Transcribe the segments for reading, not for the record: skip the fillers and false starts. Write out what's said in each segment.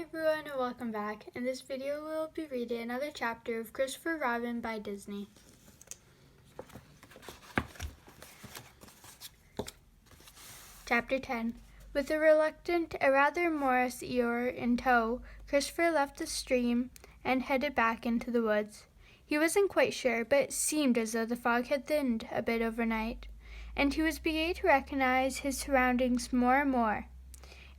everyone and welcome back. In this video we'll be reading another chapter of Christopher Robin by Disney. Chapter 10. With a reluctant, rather morose Eeyore in tow, Christopher left the stream and headed back into the woods. He wasn't quite sure, but it seemed as though the fog had thinned a bit overnight, and he was beginning to recognize his surroundings more and more.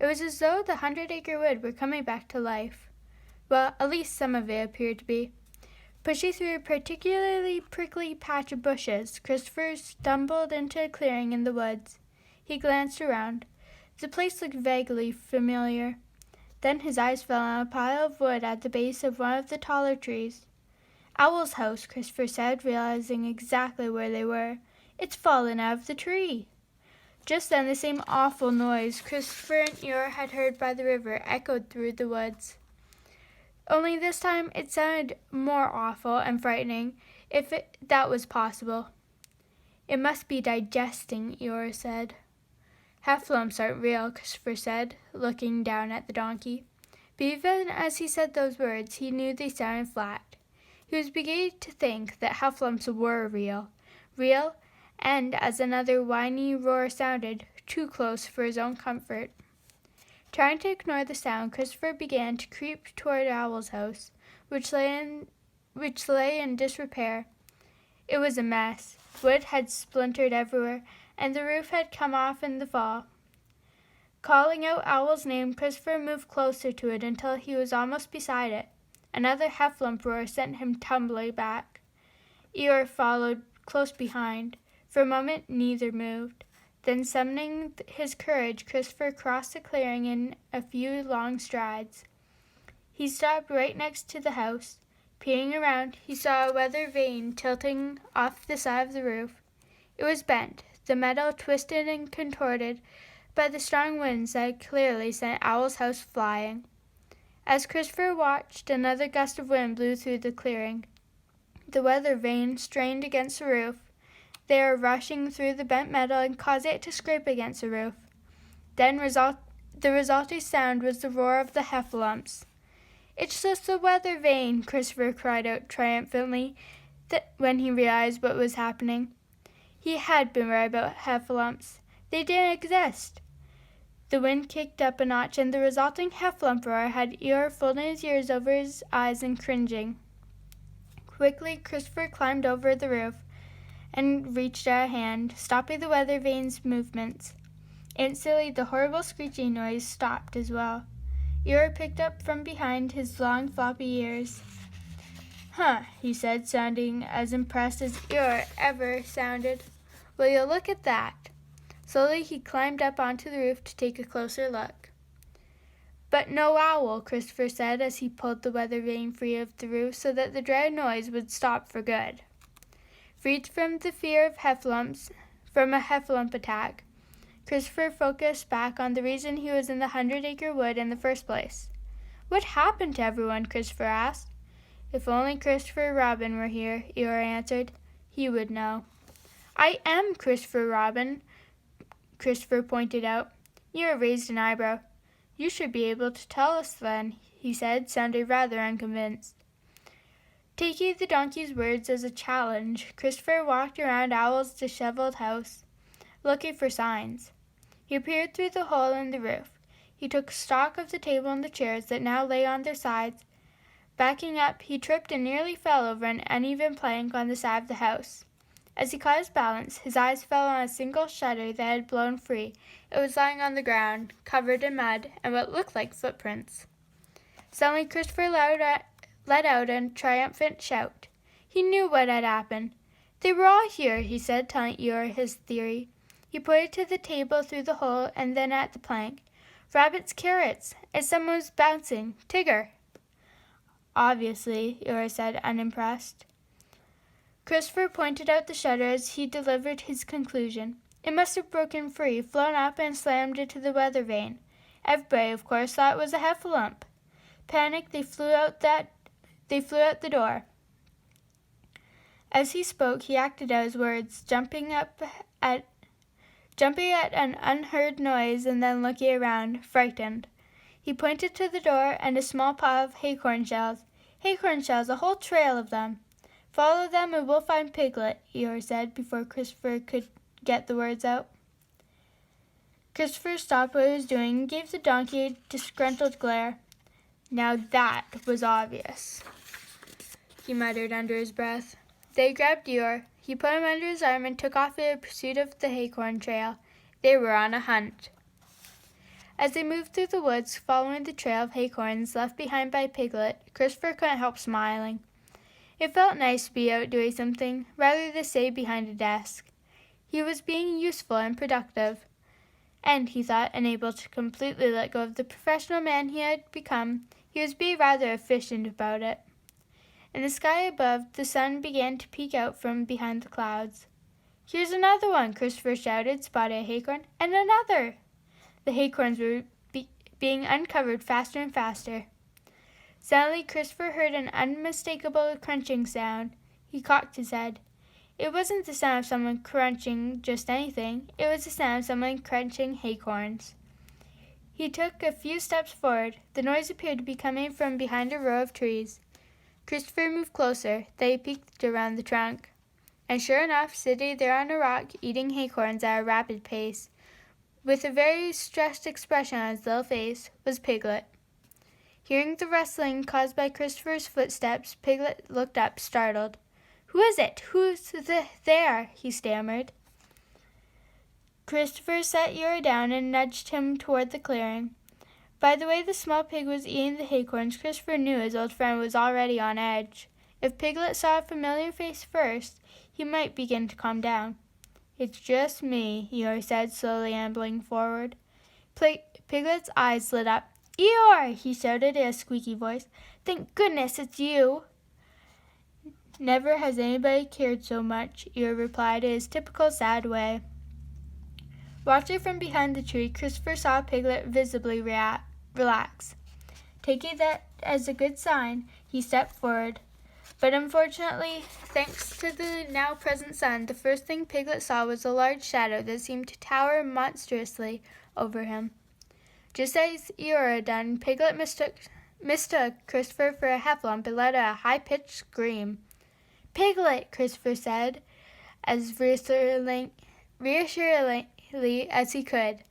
It was as though the 100-acre wood were coming back to life. Well, at least some of it appeared to be. Pushing through a particularly prickly patch of bushes, Christopher stumbled into a clearing in the woods. He glanced around. The place looked vaguely familiar. Then his eyes fell on a pile of wood at the base of one of the taller trees. Owl's house, Christopher said, realizing exactly where they were. It's fallen out of the tree. Just then the same awful noise Christopher and Eeyore had heard by the river echoed through the woods. Only this time it sounded more awful and frightening, if that was possible. It must be digesting, Eeyore said. Heffalumps aren't real, Christopher said, looking down at the donkey. But even as he said those words, he knew they sounded flat. He was beginning to think that heffalumps were real, and, as another whiny roar sounded, too close for his own comfort. Trying to ignore the sound, Christopher began to creep toward Owl's house, which lay in disrepair. It was a mess. Wood had splintered everywhere, and the roof had come off in the fall. Calling out Owl's name, Christopher moved closer to it until he was almost beside it. Another heffalump roar sent him tumbling back. Eeyore followed close behind. For a moment, neither moved. Then, summoning his courage, Christopher crossed the clearing in a few long strides. He stopped right next to the house. Peering around, he saw a weather vane tilting off the side of the roof. It was bent, the metal twisted and contorted by the strong winds that clearly sent Owl's house flying. As Christopher watched, another gust of wind blew through the clearing. The weather vane strained against the roof. They were rushing through the bent metal and caused it to scrape against the roof. Then the resulting sound was the roar of the heffalumps. "It's just the weather vane," Christopher cried out triumphantly when he realized what was happening. He had been right about heffalumps. They didn't exist. The wind kicked up a notch, and the resulting heffalump roar had Eeyore folding his ears over his eyes and cringing. Quickly, Christopher climbed over the roof and reached out a hand, stopping the weather vane's movements. Instantly, the horrible screeching noise stopped as well. Eeyore picked up from behind his long, floppy ears. "Huh," he said, sounding as impressed as Eeyore ever sounded. "Will you look at that?" Slowly, he climbed up onto the roof to take a closer look. "But no owl," Christopher said as he pulled the weather vane free of the roof so that the dread noise would stop for good. Freed from the fear of from a heffalump attack, Christopher focused back on the reason he was in the 100-acre wood in the first place. "What happened to everyone?" Christopher asked. "If only Christopher Robin were here," Eeyore answered. "He would know." "I am Christopher Robin," Christopher pointed out. Eeyore raised an eyebrow. "You should be able to tell us then," he said, sounding rather unconvinced. Taking the donkey's words as a challenge, Christopher walked around Owl's disheveled house, looking for signs. He peered through the hole in the roof. He took stock of the table and the chairs that now lay on their sides. Backing up, he tripped and nearly fell over an uneven plank on the side of the house. As he caught his balance, his eyes fell on a single shutter that had blown free. It was lying on the ground, covered in mud and what looked like footprints. Suddenly, Christopher let out a triumphant shout. He knew what had happened. "They were all here," he said, telling Eeyore his theory. He pointed to the table through the hole and then at the plank. "Rabbit's carrots, and someone was bouncing. Tigger." "Obviously," Eeyore said, unimpressed. Christopher pointed out the shutter as he delivered his conclusion. It must have broken free, flown up, and slammed into the weather vane. Everybody, of course, thought it was a heffalump. Panicked, they flew out the door. As he spoke, he acted out his words, jumping at an unheard noise and then looking around, frightened. He pointed to the door and a small pile of acorn shells. Acorn shells, a whole trail of them. Follow them and we'll find Piglet, Eeyore said before Christopher could get the words out. Christopher stopped what he was doing and gave the donkey a disgruntled glare. Now that was obvious, he muttered under his breath. They grabbed Eeyore. He put him under his arm and took off in pursuit of the acorn trail. They were on a hunt. As they moved through the woods, following the trail of acorns left behind by Piglet, Christopher couldn't help smiling. It felt nice to be out doing something, rather than stay behind a desk. He was being useful and productive, and, he thought, unable to completely let go of the professional man he had become, he was being rather efficient about it. In the sky above, the sun began to peek out from behind the clouds. Here's another one, Christopher shouted, spotting a acorn, and another! The acorns were being uncovered faster and faster. Suddenly, Christopher heard an unmistakable crunching sound. He cocked his head. It wasn't the sound of someone crunching just anything. It was the sound of someone crunching acorns. He took a few steps forward. The noise appeared to be coming from behind a row of trees. Christopher moved closer. Then he peeked around the trunk. And sure enough, sitting there on a rock, eating acorns at a rapid pace, with a very stressed expression on his little face, was Piglet. Hearing the rustling caused by Christopher's footsteps, Piglet looked up, startled. "Who is it? Who's there?" he stammered. Christopher set Eeyore down and nudged him toward the clearing. By the way the small pig was eating the acorns, Christopher knew his old friend was already on edge. If Piglet saw a familiar face first, he might begin to calm down. "It's just me," Eeyore said, slowly ambling forward. Piglet's eyes lit up. "Eeyore!" he shouted in a squeaky voice. "Thank goodness it's you!" "Never has anybody cared so much," Eeyore replied in his typical sad way. Watching from behind the tree, Christopher saw Piglet visibly relax. Taking that as a good sign, he stepped forward. But unfortunately, thanks to the now present sun, the first thing Piglet saw was a large shadow that seemed to tower monstrously over him. Just as Eeyore had done, Piglet mistook Christopher for a heffalump and let out a high-pitched scream. "Piglet!" Christopher said, as reassuringly as he could.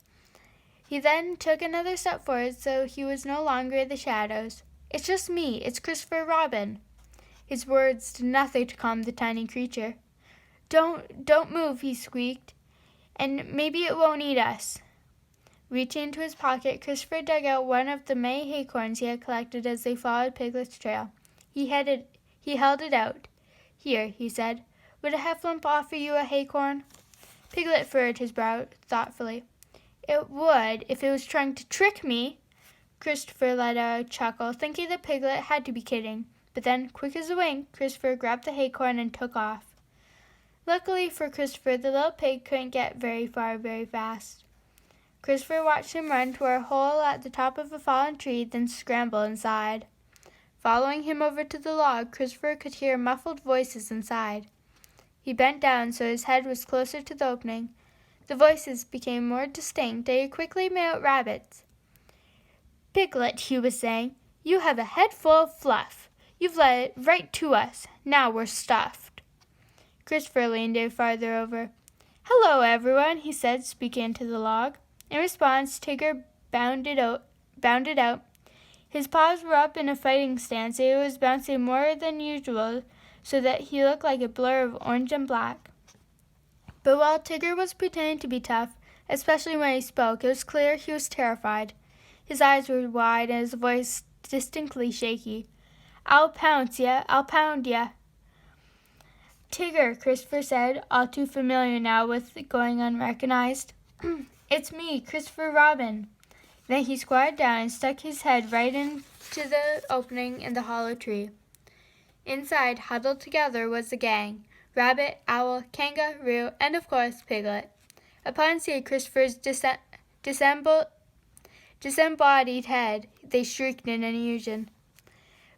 He then took another step forward so he was no longer in the shadows. "It's just me. It's Christopher Robin." His words did nothing to calm the tiny creature. Don't move," he squeaked, "and maybe it won't eat us." Reaching into his pocket, Christopher dug out one of the many acorns he had collected as they followed Piglet's trail. He held it out. "Here," he said. "Would a heffalump offer you a acorn?" Piglet furrowed his brow thoughtfully. "It would, if it was trying to trick me." Christopher let out a chuckle, thinking that Piglet had to be kidding. But then, quick as a wink, Christopher grabbed the acorn and took off. Luckily for Christopher, the little pig couldn't get very far very fast. Christopher watched him run to a hole at the top of a fallen tree, then scramble inside. Following him over to the log, Christopher could hear muffled voices inside. He bent down so his head was closer to the opening. The voices became more distinct, and he quickly made out Rabbit's. "Piglet," he was saying, "you have a head full of fluff. You've led it right to us. Now we're stuffed." Christopher leaned in farther over. "Hello, everyone," he said, speaking into the log. In response, Tigger bounded out. His paws were up in a fighting stance, and he was bouncing more than usual so that he looked like a blur of orange and black. But while Tigger was pretending to be tough, especially when he spoke, it was clear he was terrified. His eyes were wide and his voice distinctly shaky. "I'll pounce ya! I'll pound ya!" "Tigger," Christopher said, all too familiar now with going unrecognized. "It's me, Christopher Robin." Then he squatted down and stuck his head right into the opening in the hollow tree. Inside, huddled together, was the gang: Rabbit, Owl, Kangaroo, and of course Piglet. Upon seeing Christopher's disembodied head, they shrieked in unison.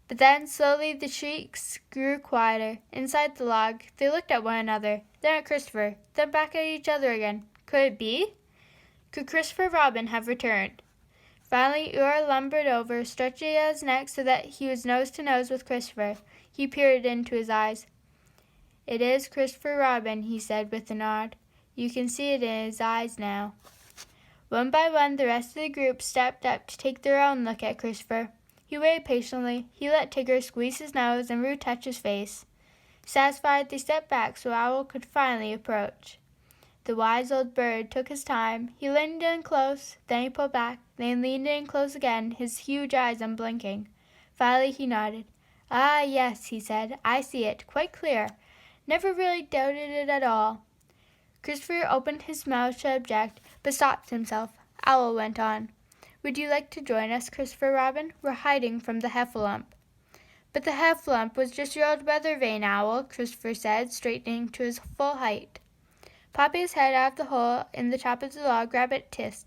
But then, slowly, the shrieks grew quieter. Inside the log, they looked at one another, then at Christopher, then back at each other again. Could it be? Could Christopher Robin have returned? Finally, Eeyore lumbered over, stretching out his neck so that he was nose to nose with Christopher. He peered into his eyes. "It is Christopher Robin," he said with a nod. "You can see it in his eyes now." One by one, the rest of the group stepped up to take their own look at Christopher. He waited patiently. He let Tigger squeeze his nose and Roo touch his face. Satisfied, they stepped back so Owl could finally approach. The wise old bird took his time. He leaned in close, then he pulled back, then leaned in close again, his huge eyes unblinking. Finally he nodded. "Ah, yes," he said, "I see it, quite clear. Never really doubted it at all." Christopher opened his mouth to object, but stopped himself. Owl went on. "Would you like to join us, Christopher Robin? We're hiding from the heffalump." "But the heffalump was just your old weather vane, Owl," Christopher said, straightening to his full height. Popping his head out of the hole in the top of the log, Rabbit hissed.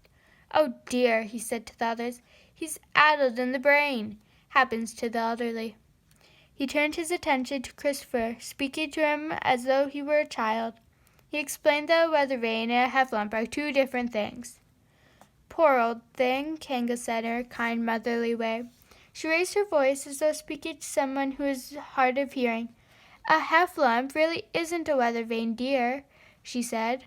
"Oh dear," he said to the others. "He's addled in the brain. Happens to the elderly." He turned his attention to Christopher, speaking to him as though he were a child. He explained that a weather vane and a heffalump are two different things. "Poor old thing," Kanga said in her kind motherly way. She raised her voice as though speaking to someone who was hard of hearing. "A heffalump really isn't a weather vane, dear," she said.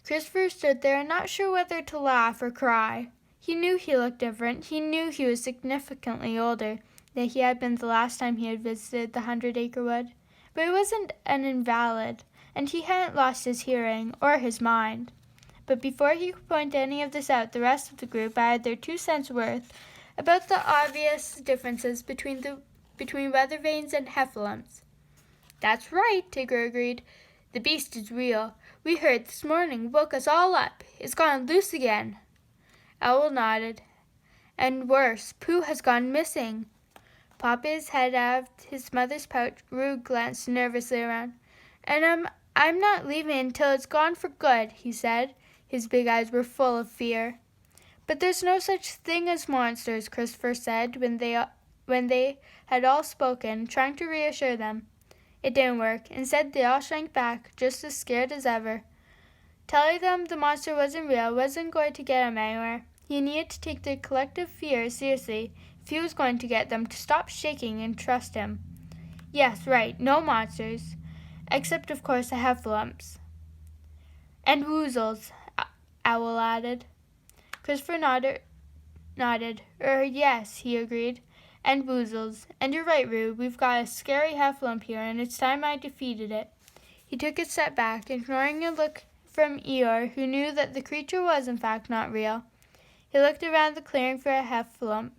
Christopher stood there, not sure whether to laugh or cry. He knew he looked different. He knew he was significantly older than he had been the last time he had visited the 100-acre wood. But he wasn't an invalid, and he hadn't lost his hearing or his mind. But before he could point any of this out, the rest of the group added their 2 cents worth about the obvious differences between weather vanes and heffalumps. "That's right," Tigger agreed. "The beast is real. We heard this morning, woke us all up. It's gone loose again." Owl nodded. "And worse, Pooh has gone missing." Popping his head out of his mother's pouch, Roo glanced nervously around. "And I'm not leaving until it's gone for good," he said. His big eyes were full of fear. "But there's no such thing as monsters," Christopher said when they had all spoken, trying to reassure them. It didn't work. Instead, they all shrank back, just as scared as ever. Telling them the monster wasn't real wasn't going to get him anywhere. He needed to take their collective fear seriously if he was going to get them to stop shaking and trust him. Yes, right, no monsters. Except, of course, the heffalumps. "And woozles," Owl added. Christopher nodded. Yes," he agreed. "And woozles. And you're right, Roo. We've got a scary heffalump here, and it's time I defeated it." He took a step back, ignoring a look from Eeyore, who knew that the creature was, in fact, not real. He looked around the clearing for a heffalump.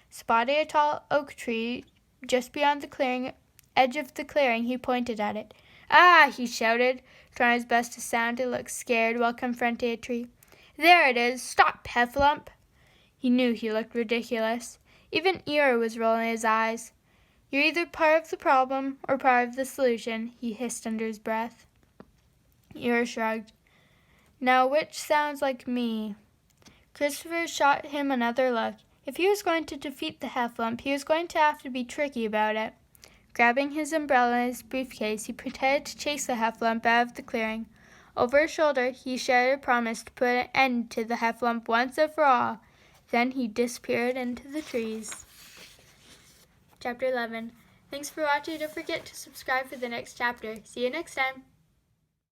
Spotting a tall oak tree just beyond the edge of the clearing, he pointed at it. "Ah!" he shouted, trying his best to sound and look scared while confronting a tree. "There it is! Stop, heffalump!" He knew he looked ridiculous. Even Eeyore was rolling his eyes. "You're either part of the problem or part of the solution," he hissed under his breath. Eeyore shrugged. "Now which sounds like me?" Christopher shot him another look. If he was going to defeat the heffalump, he was going to have to be tricky about it. Grabbing his umbrella and his briefcase, he pretended to chase the heffalump out of the clearing. Over his shoulder, he shouted a promise to put an end to the heffalump once and for all. Then he disappeared into the trees. Chapter 11. Thanks for watching. Don't forget to subscribe for the next chapter. See you next time.